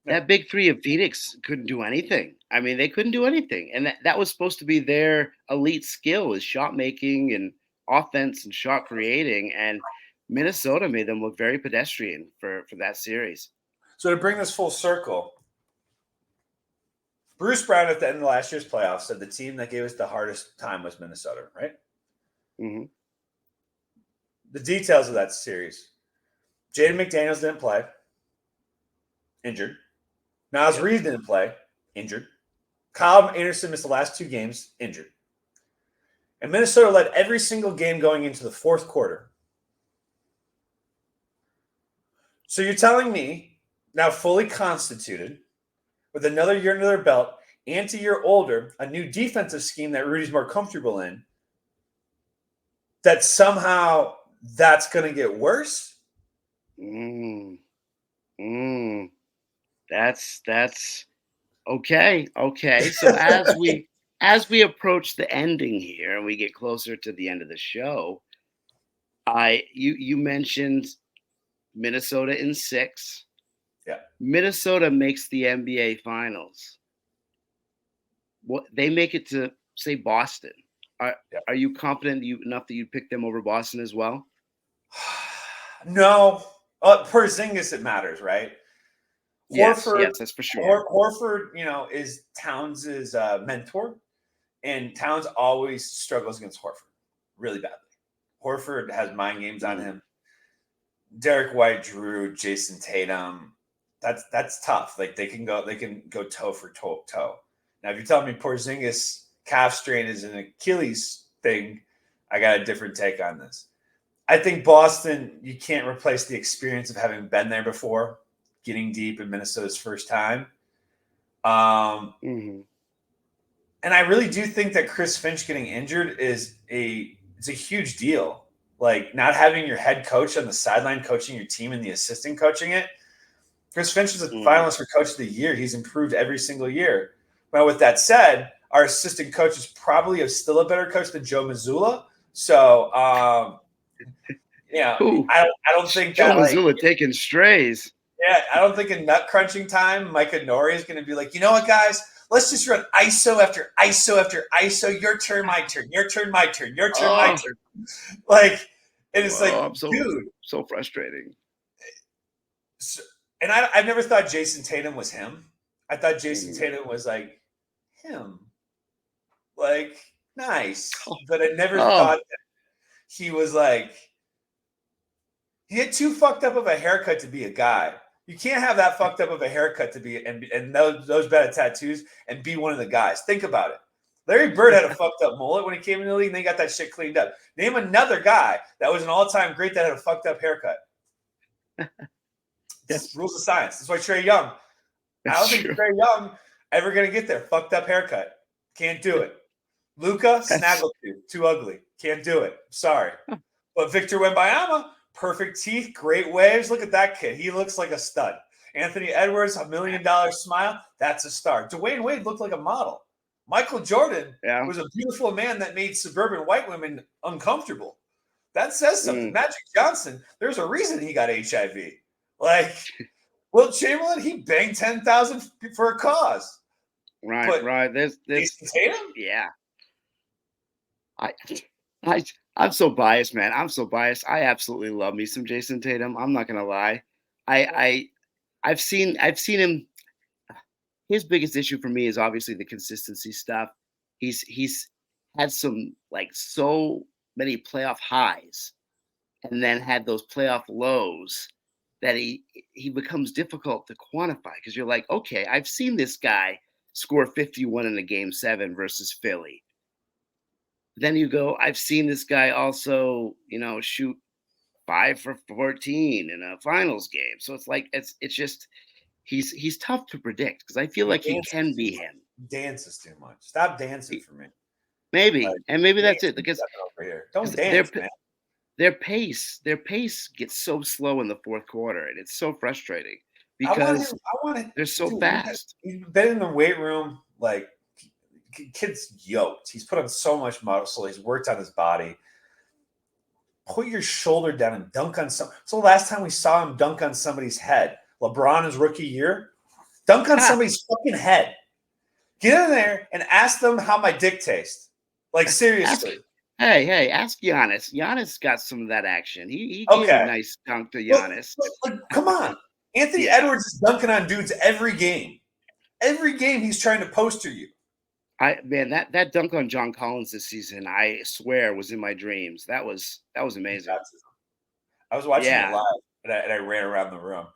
That big three of Phoenix couldn't do anything. I mean, they couldn't do anything, and that was supposed to be their elite skill is shot making and offense and shot creating. And Minnesota made them look very pedestrian for that series. So to bring this full circle, Bruce Brown at the end of last year's playoffs said the team that gave us the hardest time was Minnesota, right? Mm-hmm. The details of that series. Jaden McDaniels didn't play. Injured. Naz Reid didn't play. Injured. Kyle Anderson missed the last 2 games. Injured. And Minnesota led every single game going into the fourth quarter. So you're telling me, now fully constituted, with another year under their belt, and a year older, a new defensive scheme that Rudy's more comfortable in, that somehow that's going to get worse? That's okay. Okay. So as we approach the ending here and we get closer to the end of the show, you mentioned Minnesota in 6. Yeah. Minnesota makes the NBA Finals. What they make it to, say, Boston. Are you confident enough that you pick them over Boston as well? No. Porzingis, it matters, right? Yes, that's for sure. Horford, is Towns' mentor, and Towns always struggles against Horford really badly. Horford has mind games on him. Derek White, Drew, Jason Tatum. That's tough. Like they can go toe for toe. Now, if you're telling me Porzingis calf strain is an Achilles thing, I got a different take on this. I think Boston, you can't replace the experience of having been there before, getting deep in Minnesota's first time. And I really do think that Chris Finch getting injured is a huge deal. Like not having your head coach on the sideline coaching your team and the assistant coaching it. Chris Finch is a finalist for Coach of the Year. He's improved every single year. But with that said, our assistant coach is probably still a better coach than Joe Mazzulla. So, I don't think Joe Mazzulla taking strays. Yeah, I don't think in nut crunching time, Micah Nori is going to be like, you know what, guys? Let's just run ISO after ISO after ISO. Your turn, my turn. Your turn, my turn. Your turn, my turn. Like, and it's dude, so frustrating. So, and I've never thought Jason Tatum was him. I thought Jason Tatum was like him, like nice, but I never thought that he was like. He had too fucked up of a haircut to be a guy. You can't have that fucked up of a haircut to be and those bad tattoos and be one of the guys. Think about it. Larry Bird had a fucked up mullet when he came in the league, and they got that shit cleaned up. Name another guy that was an all-time great that had a fucked up haircut. Yes. Rules of science. That's why Trae Young. I don't think Trae Young ever going to get there. Fucked up haircut. Can't do it. Luka, snaggletooth. Too ugly. Can't do it. Sorry. But Victor Wembanyama, perfect teeth, great waves. Look at that kid. He looks like a stud. Anthony Edwards, $1 million smile. That's a star. Dwayne Wade looked like a model. Michael Jordan was a beautiful man that made suburban white women uncomfortable. That says something. Magic Johnson, there's a reason he got HIV. Like, Will Chamberlain, he banged 10,000 for a cause. Right. There's Jason Tatum? Yeah. I'm so biased, man. I'm so biased. I absolutely love me some Jason Tatum. I'm not gonna lie. I've seen him. His biggest issue for me is obviously the consistency stuff. He's had some so many playoff highs, and then had those playoff lows that he becomes difficult to quantify because you're like, okay, I've seen this guy score 51 in a game 7 versus Philly. Then you go, I've seen this guy also, shoot 5 for 14 in a finals game. So it's like it's just he's tough to predict because I feel He like he dances can too be much. him. Dances too much. Stop dancing He- for me. Like, Maybe, and maybe that's dance it because over here. Don't because dance, man. their pace gets so slow in the fourth quarter, and it's so frustrating I want him. because I want it, they're so dude. fast. He's been in the weight room. Like, kid's yoked. He's put on so much muscle. He's worked on his body. Put your shoulder down and dunk on some. So last time we saw him dunk on somebody's head, LeBron his rookie year, dunk on Ha! somebody's fucking head. Get in there and ask them how my dick tastes. Like, Ask seriously. hey, ask Giannis. Giannis got some of that action. He gave a Okay. nice dunk to But, Giannis. like, come on. Anthony Yeah. Edwards is dunking on dudes every game. Every game he's trying to poster you. That dunk on John Collins this season, I swear, was in my dreams. That was amazing. I was watching it Yeah, live and I ran around the room.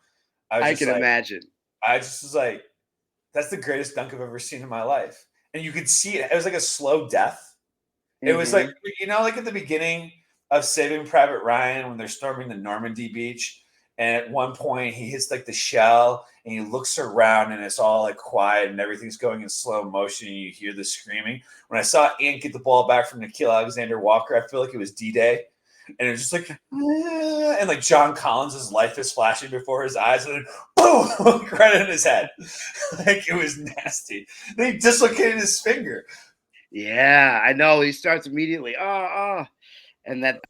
I was I just can like, imagine. I just was like, that's the greatest dunk I've ever seen in my life. And you could see it. It was like a slow death. It was like, Mhm. like at the beginning of Saving Private Ryan when they're storming the Normandy beach. And at one point he hits like the shell and he looks around and it's all like quiet and everything's going in slow motion and you hear the screaming. When I saw Ant get the ball back from Nikhil Alexander Walker, I feel like it was D-Day. And it was just like, and like John Collins' life is flashing before his eyes, and then boom, right in his head. Like it was nasty. They dislocated his finger. Yeah, I know. He starts immediately. And that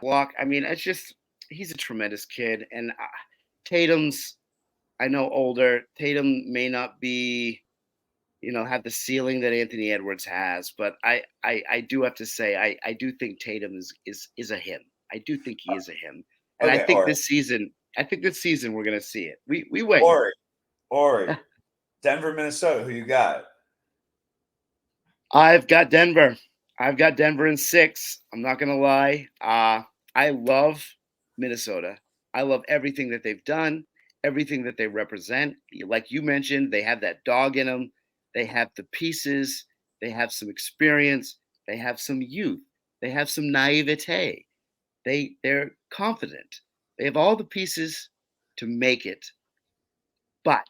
block. I mean, it's just he's a tremendous kid. And Tatum's, I know, older. Tatum may not be, have the ceiling that Anthony Edwards has, but I do have to say I do think Tatum is a him. I do think he is a him, and Okay, I think this season we're gonna see it. We wait. Orry, Denver, Minnesota. Who you got? I've got Denver. I've got Denver in 6. I'm not gonna lie. I love Minnesota. I love everything that they've done, everything that they represent. Like you mentioned, they have that dog in them. They have the pieces. They have some experience. They have some youth. They have some naivete. They're confident. They have all the pieces to make it. But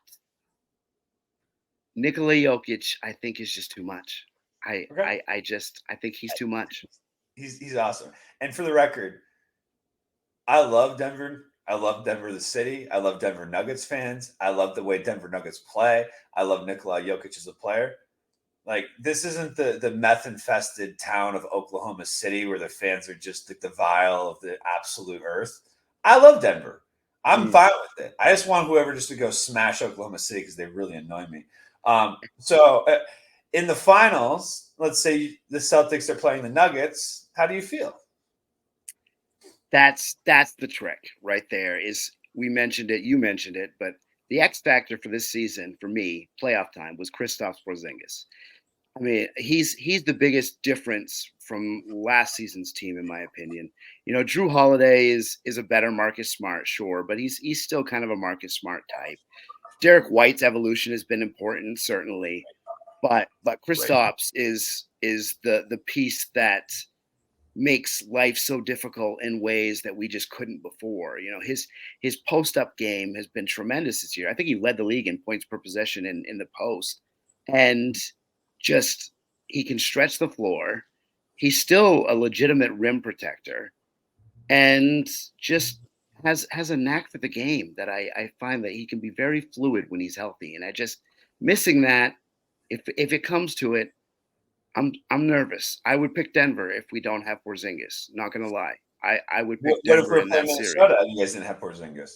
Nikola Jokic, I think, is just too much. Okay, I think he's too much. he's awesome. And for the record, I love Denver. I love Denver, the city. I love Denver Nuggets fans. I love the way Denver Nuggets play. I love Nikola Jokic as a player. Like this isn't the meth infested town of Oklahoma City where the fans are just like the vile of the absolute earth. I love Denver. I'm Mm. fine with it. I just want whoever just to go smash Oklahoma City because they really annoy me. So in the finals, let's say the Celtics are playing the Nuggets. How do you feel? That's the trick right there. Is we mentioned it, you mentioned it, but the X factor for this season for me, playoff time, was Kristaps Porzingis. I mean, he's the biggest difference from last season's team, in my opinion. Drew Holiday is a better Marcus Smart, sure, but he's still kind of a Marcus Smart type. Derek White's evolution has been important, certainly, but Kristaps is the piece that makes life so difficult in ways that we just couldn't before. His post up game has been tremendous this year. I think he led the league in points per possession in the post, and just he can stretch the floor. He's still a legitimate rim protector, and just has a knack for the game that I find that he can be very fluid when he's healthy. And I just missing that. If it comes to it, I'm nervous. I would pick Denver if we don't have Porzingis. Not gonna lie. I would pick What if Denver we're in playing that series. Minnesota and you guys didn't have Porzingis?